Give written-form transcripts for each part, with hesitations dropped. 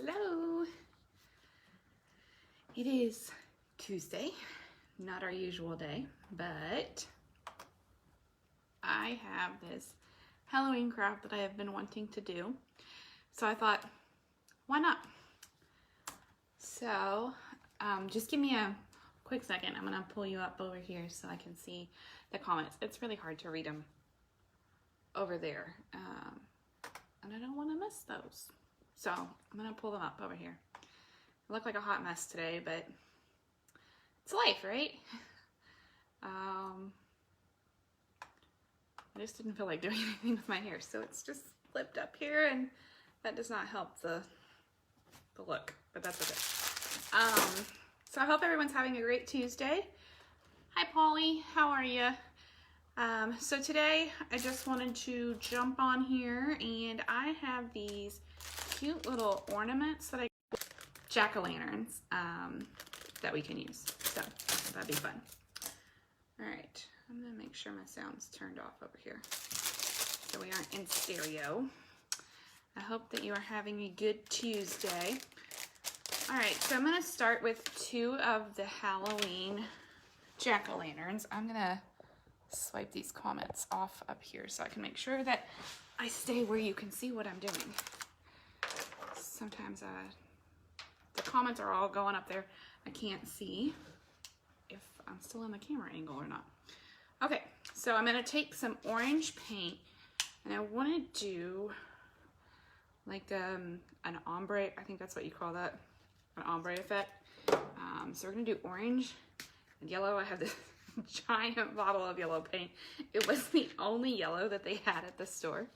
Hello. It is Tuesday, not our usual day, but I have this Halloween craft that I have been wanting to do. So I thought, why not? So just give me a quick second. I'm gonna pull you up over here so I can see the comments. It's really hard to read them over there. And I don't want to miss those. So I'm gonna pull them up over here. I look like a hot mess today, but it's life, right? I just didn't feel like doing anything with my hair, so it's just flipped up here, and that does not help the look, but that's okay. So I hope everyone's having a great Tuesday. Hi, Polly, how are you? So today I just wanted to jump on here, and I have these cute little ornaments that I Jackolanterns that we can use. So that'd be fun. All right, I'm gonna make sure my sound's turned off over here so we aren't in stereo. I hope that you are having a good Tuesday. All right, so I'm gonna start with two of the Halloween Jack-o'-lanterns. I'm gonna swipe these comments off up here so I can make sure that I stay where you can see what I'm doing. Sometimes the comments are all going up there. I can't see if I'm still in the camera angle or not. Okay, so I'm gonna take some orange paint, and I want to do like an ombre. I think that's what you call that, an ombre effect. So we're gonna do orange and yellow. I have this giant bottle of yellow paint. It was the only yellow that they had at the store.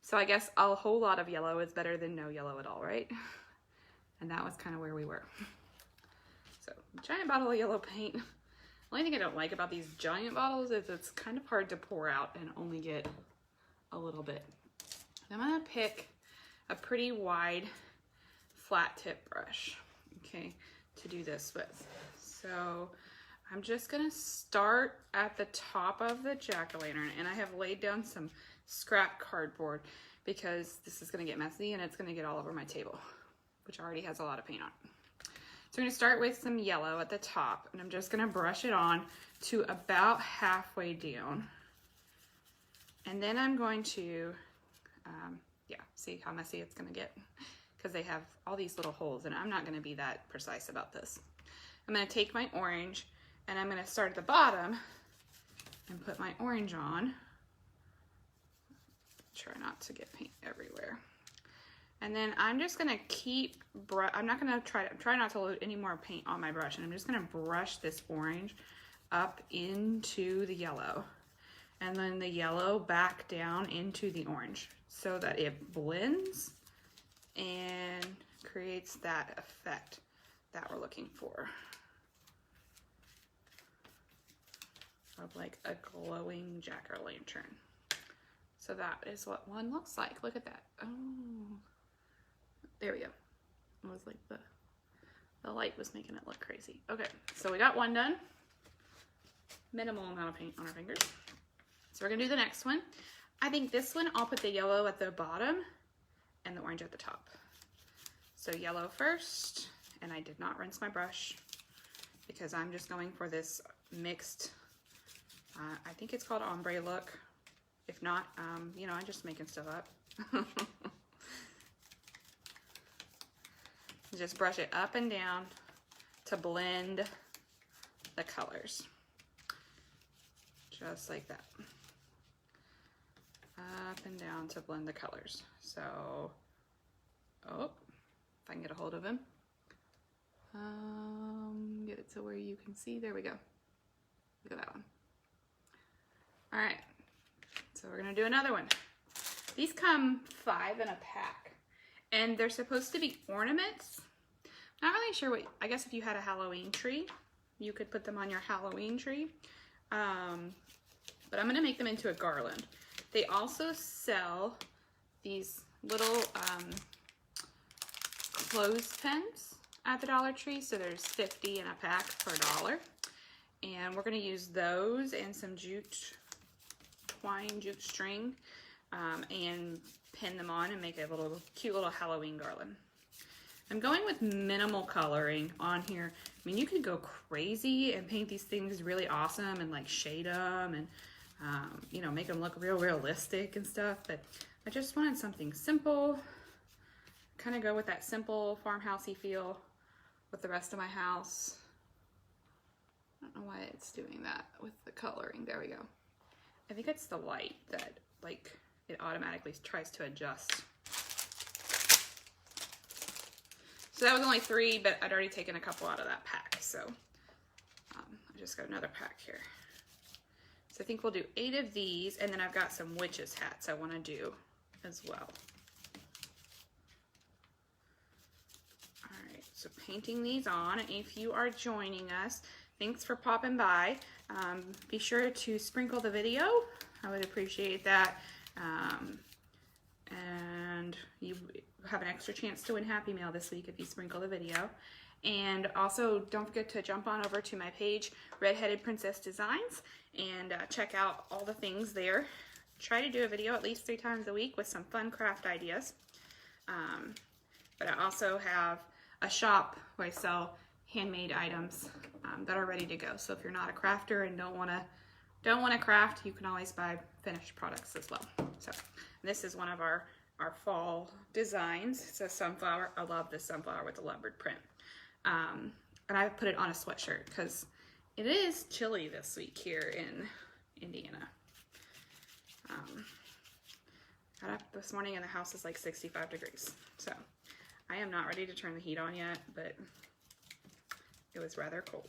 So I guess a whole lot of yellow is better than no yellow at all, right? And that was kind of where we were. So, giant bottle of yellow paint. The only thing I don't like about these giant bottles is it's kind of hard to pour out and only get a little bit. I'm gonna pick a pretty wide flat tip brush, okay, to do this with. So I'm just gonna start at the top of the jack-o'-lantern, and I have laid down some scrap cardboard because this is gonna get messy and it's gonna get all over my table, which already has a lot of paint on. So I'm gonna start with some yellow at the top, and I'm just gonna brush it on to about halfway down. And then I'm going to, yeah, see how messy it's gonna get because they have all these little holes, and I'm not gonna be that precise about this. I'm gonna take my orange, and I'm gonna start at the bottom and put my orange on. Try not to get paint everywhere. And then I'm just gonna keep, I'm not gonna try not to load any more paint on my brush, and I'm just gonna brush this orange up into the yellow, and then the yellow back down into the orange so that it blends and creates that effect that we're looking for. Of like a glowing jack-o'-lantern. So that is what one looks like. Look at that. Oh, there we go. It was like the light was making it look crazy. Okay, so we got one done. Minimal amount of paint on our fingers. So we're gonna do the next one. I think this one, I'll put the yellow at the bottom and the orange at the top. So yellow first, and I did not rinse my brush because I'm just going for this mixed, I think it's called ombre look. If not, you know, I'm just making stuff up. Just brush it up and down to blend the colors. Just like that. Up and down to blend the colors. So, oh, if I can get a hold of him. Get it to where you can see. There we go. Look at that one. All right. So we're gonna do another one. These come 5 in a pack, and they're supposed to be ornaments. Not really sure what, I guess if you had a Halloween tree, you could put them on your Halloween tree. But I'm gonna make them into a garland. They also sell these little clothespins at the Dollar Tree. So there's 50 in a pack for $1. And we're gonna use those and some jute string and pin them on and make a little cute little Halloween garland. I'm going with minimal coloring on here. I mean, you could go crazy and paint these things really awesome and like shade them and, you know, make them look real realistic and stuff. But I just wanted something simple, kind of go with that simple farmhousey feel with the rest of my house. I don't know why it's doing that with the coloring. There we go. I think it's the light that like it automatically tries to adjust. So that was only 3, but I'd already taken a couple out of that pack. So I just got another pack here. So I think we'll do 8 of these, and then I've got some witches hats I want to do as well. All right, so painting these on. If you are joining us, thanks for popping by. Be sure to sprinkle the video. I would appreciate that. And you have an extra chance to win Happy Mail this week if you sprinkle the video. And also don't forget to jump on over to my page, Redheaded Princess Designs, and check out all the things there. Try to do a video at least 3 times a week with some fun craft ideas. But I also have a shop where I sell handmade items that are ready to go. So if you're not a crafter and don't want to craft, you can always buy finished products as well. So this is one of our fall designs. It's a sunflower. I love this sunflower with the leopard print. And I put it on a sweatshirt because it is chilly this week here in Indiana. Got up this morning and the house is like 65 degrees. So I am not ready to turn the heat on yet, but it was rather cold.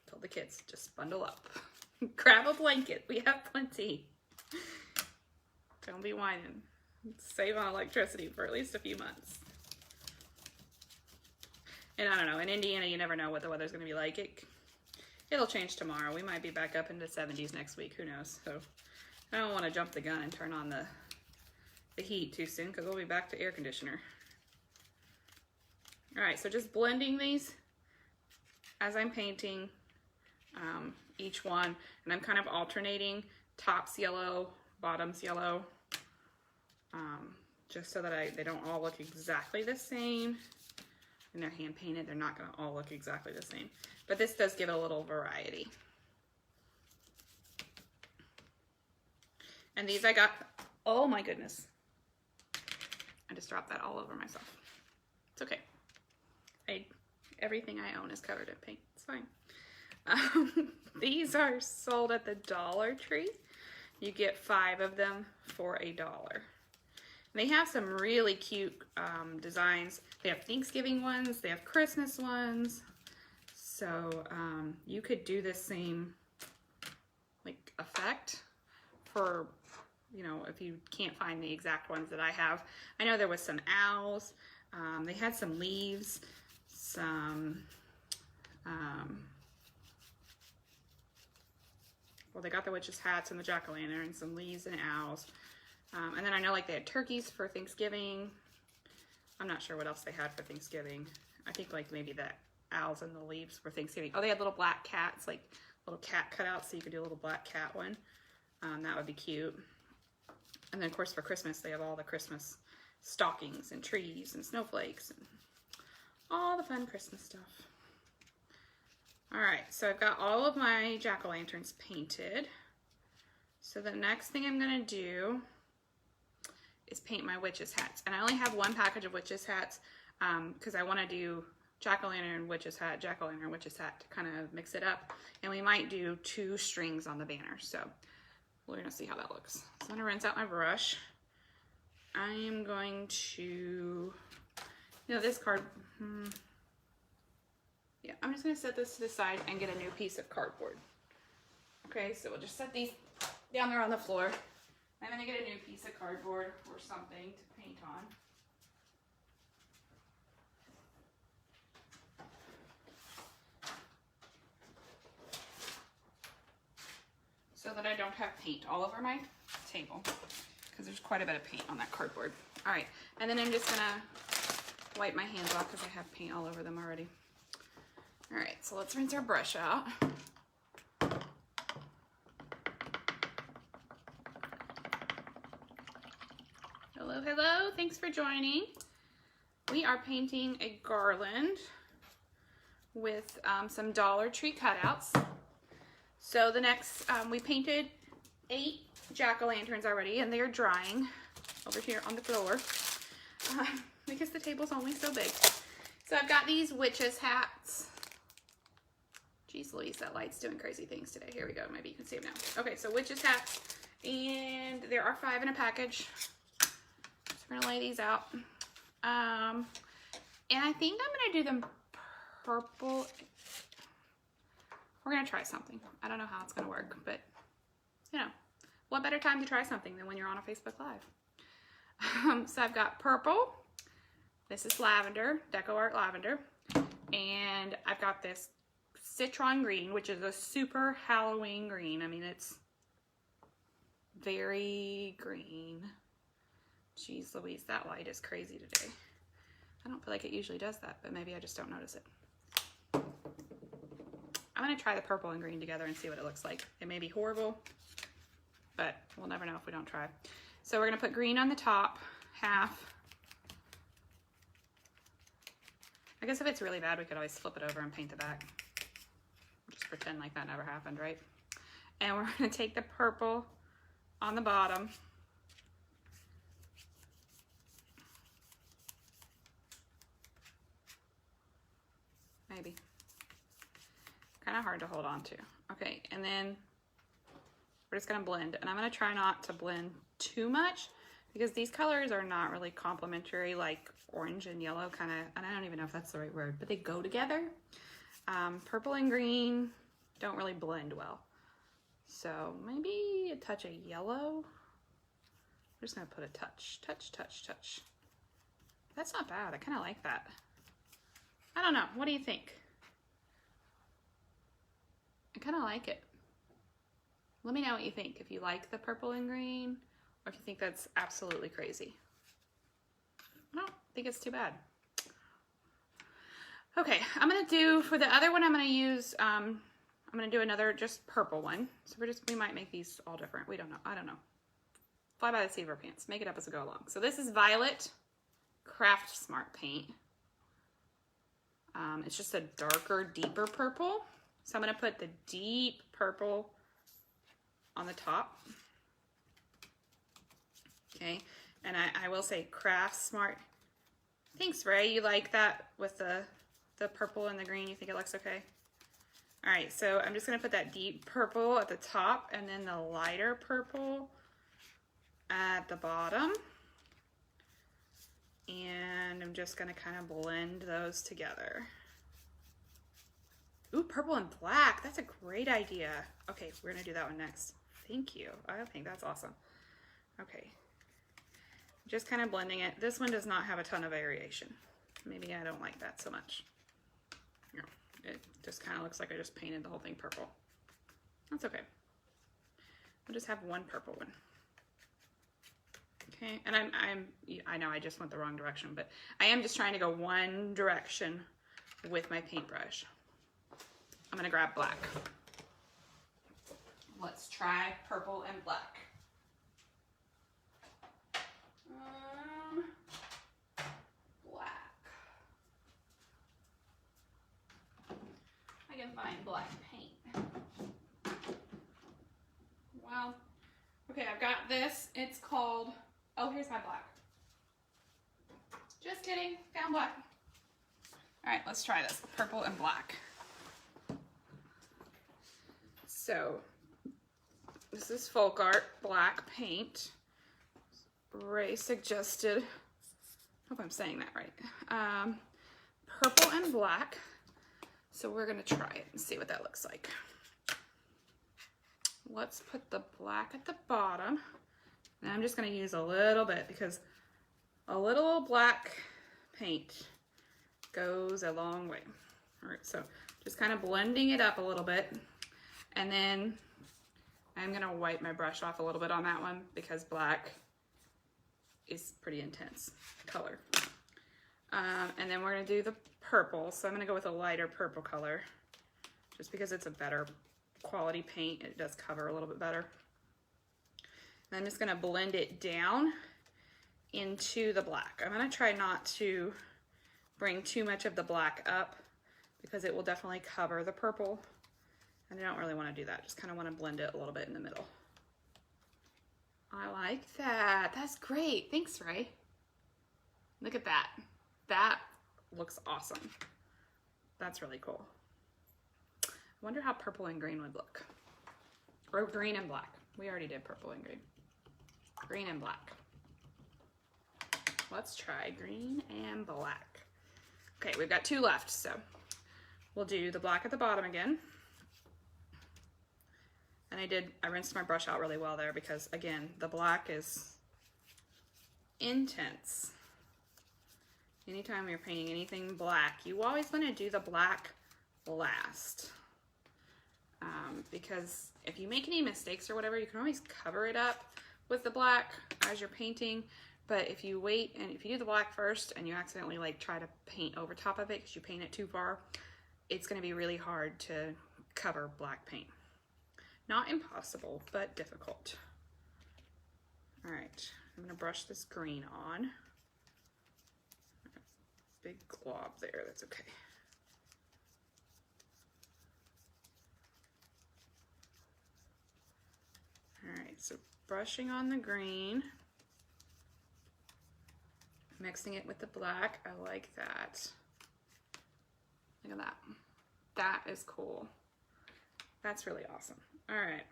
Told the kids, just bundle up. Grab a blanket. We have plenty. Don't be whining. Save on electricity for at least a few months. And I don't know, in Indiana, you never know what the weather's going to be like. It'll change tomorrow. We might be back up into 70s next week. Who knows? So I don't want to jump the gun and turn on the heat too soon because we'll be back to air conditioner. All right, so just blending these as I'm painting each one. And I'm kind of alternating tops yellow, bottoms yellow, just so that they don't all look exactly the same. And they're hand painted, they're not going to all look exactly the same. But this does give it a little variety. And these I got, oh my goodness. I just dropped that all over myself. It's okay. Everything I own is covered in paint. It's fine. These are sold at the Dollar Tree. You get 5 of them for $1. They have some really cute designs. They have Thanksgiving ones, they have Christmas ones. So you could do the same like effect for, you know, if you can't find the exact ones that I have. I know there was some owls. They had some leaves, some, well, they got the witches' hats and the jack-o'-lanterns, some leaves and owls. And then I know like they had turkeys for Thanksgiving. I'm not sure what else they had for Thanksgiving. I think like maybe the owls and the leaves for Thanksgiving. Oh, they had little black cats, like little cat cutouts, so you could do a little black cat one. That would be cute. And then of course for Christmas, they have all the Christmas stockings and trees and snowflakes and all the fun Christmas stuff. All right, so I've got all of my jack-o'-lanterns painted. So the next thing I'm gonna do is paint my witches hats. And I only have 1 package of witches hats because I want to do jack-o'-lantern, witches hat, jack-o'-lantern, witches hat to kind of mix it up. And we might do 2 strings on the banner. So we're going to see how that looks. So I'm going to rinse out my brush. I am going to, you know, this card, yeah, I'm just going to set this to the side and get a new piece of cardboard. Okay, so we'll just set these down there on the floor. I'm going to get a new piece of cardboard or something to paint on. So that I don't have paint all over my table because there's quite a bit of paint on that cardboard. All right, and then I'm just going to wipe my hands off because I have paint all over them already. All right, so let's rinse our brush out. Hello, hello, thanks for joining. We are painting a garland with some Dollar Tree cutouts. So the next, we painted 8 jack-o'-lanterns already, and they are drying over here on the floor because the table's only so big. So I've got these witches hats. Jeez Louise, that light's doing crazy things today. Here we go, maybe you can see them now. Okay, so witches hats, and there are 5 in a package. So we're gonna lay these out. And I think I'm gonna do them purple. We're gonna try something. I don't know how it's gonna work, but you know, what better time to try something than when you're on a Facebook Live? So I've got purple. This is lavender, Deco Art lavender. And I've got this citron green, which is a super Halloween green. I mean, it's very green. Jeez Louise, that light is crazy today. I don't feel like it usually does that, but maybe I just don't notice it. I'm gonna try the purple and green together and see what it looks like. It may be horrible, but we'll never know if we don't try. So we're gonna put green on the top half. I guess if it's really bad, we could always flip it over and paint the back. Just pretend like that never happened, right? And we're gonna take the purple on the bottom. Maybe. Kind of hard to hold on to. Okay, and then we're just gonna blend. And I'm gonna try not to blend too much because these colors are not really complementary, like orange and yellow kind of, and I don't even know if that's the right word, but they go together. Purple and green don't really blend well. So maybe a touch of yellow. I'm just gonna put a touch. That's not bad, I kind of like that. I don't know, what do you think? I kind of like it. Let me know what you think, if you like the purple and green, or if you think that's absolutely crazy. I don't think it's too bad. Okay, I'm gonna do, for the other one, I'm gonna use, I'm gonna do another just purple one. So we might make these all different. We don't know, I don't know. Fly by the seat of our pants, make it up as we go along. So this is Violet Craft Smart paint. It's just a darker, deeper purple. So I'm gonna put the deep purple on the top. Okay, and I will say Craft Smart. Thanks, Ray, you like that with the purple and the green? You think it looks okay? All right, so I'm just gonna put that deep purple at the top and then the lighter purple at the bottom. And I'm just gonna kind of blend those together. Ooh, purple and black, that's a great idea. Okay, we're gonna do that one next. Thank you, I think that's awesome. Okay, just kind of blending it. This one does not have a ton of variation. Maybe I don't like that so much. Yeah, it just kind of looks like I just painted the whole thing purple. That's okay. We'll just have one purple one. Okay, and I know I just went the wrong direction, but I am just trying to go one direction with my paintbrush. I'm gonna grab black. Let's try purple and black. Black. I can find black paint. Well, okay, I've got this. It's called, oh, here's my black. Just kidding, found black. All right, let's try this, purple and black. So, this is Folk Art black paint. Ray suggested, hope I'm saying that right, purple and black. So we're gonna try it and see what that looks like. Let's put the black at the bottom. And I'm just gonna use a little bit because a little black paint goes a long way. All right, so just kind of blending it up a little bit. And then I'm gonna wipe my brush off a little bit on that one because black is pretty intense color. And then we're gonna do the purple. So I'm gonna go with a lighter purple color just because it's a better quality paint. It does cover a little bit better. And I'm just gonna blend it down into the black. I'm gonna try not to bring too much of the black up because it will definitely cover the purple. And I don't really want to do that. Just kind of want to blend it a little bit in the middle. I like that. That's great. Thanks, Ray. Look at that. That looks awesome. That's really cool. I wonder how purple and green would look. Or green and black. We already did purple and green. Green and black. Let's try green and black. Okay, we've got 2 left, so we'll do the black at the bottom again. And I rinsed my brush out really well there because, again, the black is intense. Anytime you're painting anything black, you always want to do the black last. Because if you make any mistakes or whatever, you can always cover it up with the black as you're painting. But if you wait and if you do the black first and you accidentally like try to paint over top of it because you paint it too far, it's going to be really hard to cover black paint. Not impossible, but difficult. All right, I'm going to brush this green on. Big glob there, that's okay. All right, so brushing on the green, mixing it with the black. I like that. Look at that. That is cool. That's really awesome. All right.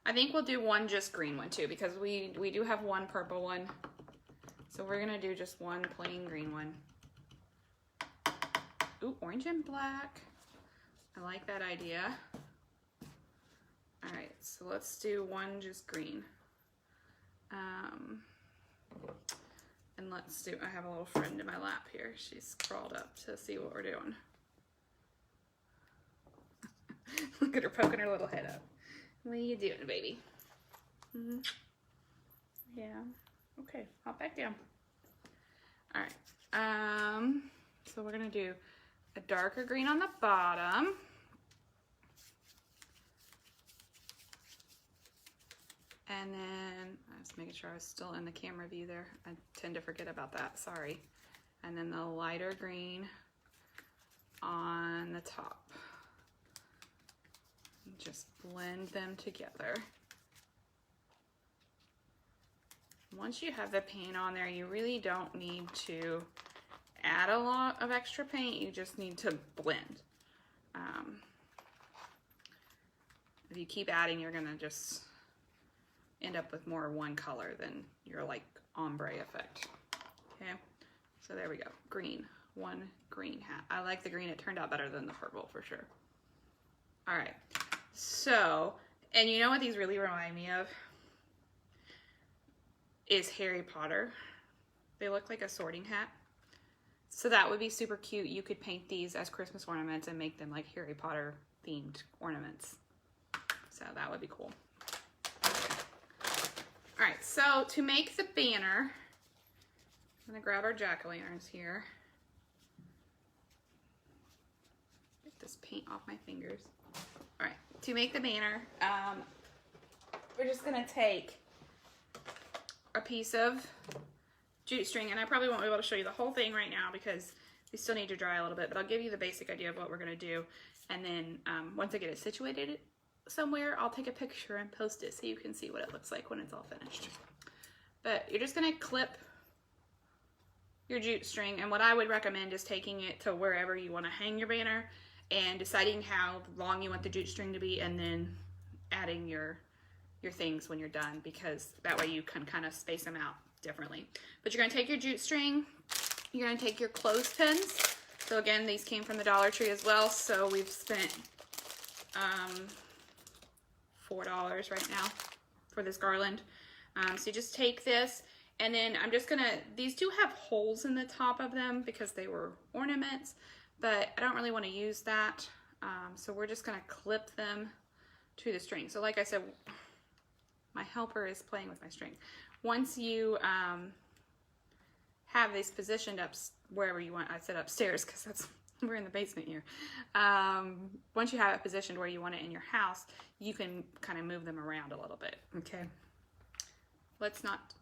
I think we'll do one just green one too, because we do have one purple one. So we're gonna do just one plain green one. Ooh, orange and black. I like that idea. All right, so let's do one just green. And let's do, I have a little friend in my lap here. She's crawled up to see what we're doing. Look at her poking her little head up. What are you doing, baby? Mm-hmm. Yeah. Okay, hop back down. All right. So we're gonna do a darker green on the bottom. And then I was making sure I was still in the camera view there. I tend to forget about that, sorry. And then the lighter green on the top. Just blend them together. Once you have the paint on there, you really don't need to add a lot of extra paint. You just need to blend. If you keep adding, you're gonna just end up with more one color than your like ombre effect. Okay, so there we go. Green, one green hat. I like the green. It turned out better than the purple for sure. All right, so, and you know what these really remind me of? Is Harry Potter. They look like a sorting hat. So that would be super cute. You could paint these as Christmas ornaments and make them like Harry Potter themed ornaments. So that would be cool. All right, so to make the banner, I'm gonna grab our jack-o'-lanterns here. Get this paint off my fingers. All right, to make the banner, we're just gonna take a piece of jute string, and I probably won't be able to show you the whole thing right now because we still need to dry a little bit, but I'll give you the basic idea of what we're gonna do. And then once I get it situated somewhere, I'll take a picture and post it so you can see what it looks like when it's all finished. But you're just gonna clip your jute string, and what I would recommend is taking it to wherever you wanna hang your banner and deciding how long you want the jute string to be, and then adding your things when you're done, because that way you can kind of space them out differently. But you're gonna take your jute string, you're gonna take your clothespins. So again, these came from the Dollar Tree as well, so we've spent $4 right now for this garland. So you just take this, and then I'm just gonna, these do have holes in the top of them because they were ornaments, but I don't really want to use that. So we're just gonna clip them to the string. So like I said, my helper is playing with my string. Once you have these positioned up wherever you want, I said upstairs because that's, we're in the basement here. Once you have it positioned where you want it in your house, you can kind of move them around a little bit, okay? Let's not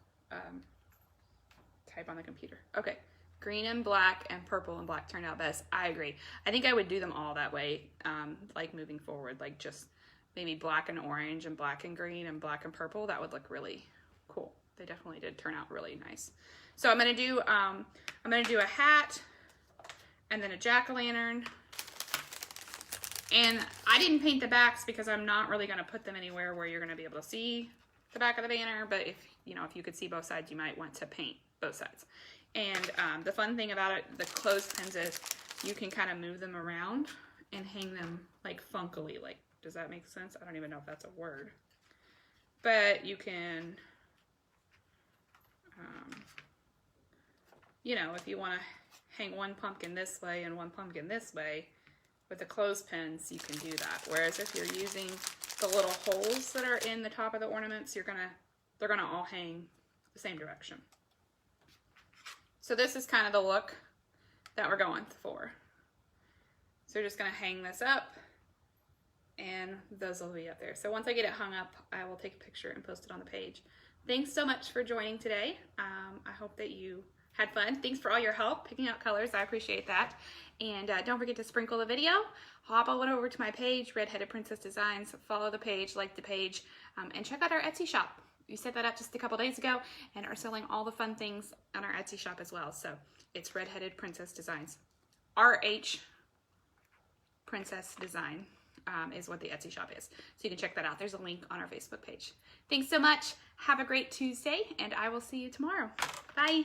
type on the computer. Okay, green and black and purple and black turned out best. I agree. I think I would do them all that way, like moving forward, like just maybe black and orange and black and green and black and purple. That would look really cool. They definitely did turn out really nice. So I'm gonna do a hat and then a jack-o'-lantern. And I didn't paint the backs because I'm not really gonna put them anywhere where you're gonna be able to see the back of the banner. But if you could see both sides, you might want to paint both sides. And the fun thing about it, the clothespins, is you can kind of move them around and hang them like funkily. Like, does that make sense? I don't even know if that's a word. But you can, if you want to hang one pumpkin this way and one pumpkin this way, with the clothespins, you can do that. Whereas if you're using the little holes that are in the top of the ornaments, they're gonna all hang the same direction. So this is kind of the look that we're going for. So we're just gonna hang this up, and those will be up there. So once I get it hung up, I will take a picture and post it on the page. Thanks so much for joining today. I hope that you had fun. Thanks for all your help picking out colors. I appreciate that. And don't forget to sprinkle the video. Hop on over to my page, Red-Headed Princess Designs. Follow the page, like the page, and check out our Etsy shop. We set that up just a couple days ago and are selling all the fun things on our Etsy shop as well. So it's Red-Headed Princess Designs. RH Princess Design is what the Etsy shop is. So you can check that out. There's a link on our Facebook page. Thanks so much. Have a great Tuesday, and I will see you tomorrow. Bye.